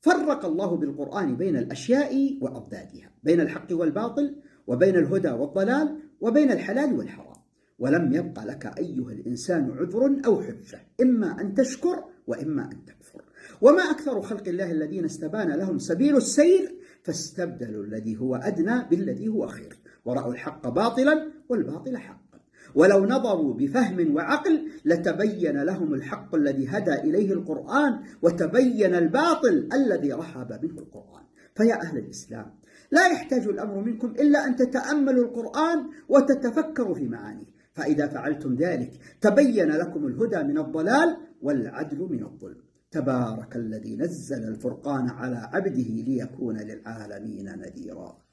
فرق الله بالقرآن بين الأشياء وأضدادها، بين الحق والباطل، وبين الهدى والضلال، وبين الحلال والحرام، ولم يبق لك أيها الإنسان عذر أو حجة، إما أن تشكر وإما أن تكفر. وما أكثر خلق الله الذين استبان لهم سبيل السير فاستبدلوا الذي هو أدنى بالذي هو خير، ورأوا الحق باطلا والباطل حقا. ولو نظروا بفهم وعقل لتبين لهم الحق الذي هدى إليه القرآن، وتبين الباطل الذي رحب منه القرآن. فيا أهل الإسلام، لا يحتاج الأمر منكم إلا أن تتأملوا القرآن وتتفكروا في معانيه، فإذا فعلتم ذلك تبين لكم الهدى من الضلال والعدل من الظلم. تبارك الذي نزل الفرقان على عبده ليكون للعالمين نذيرا.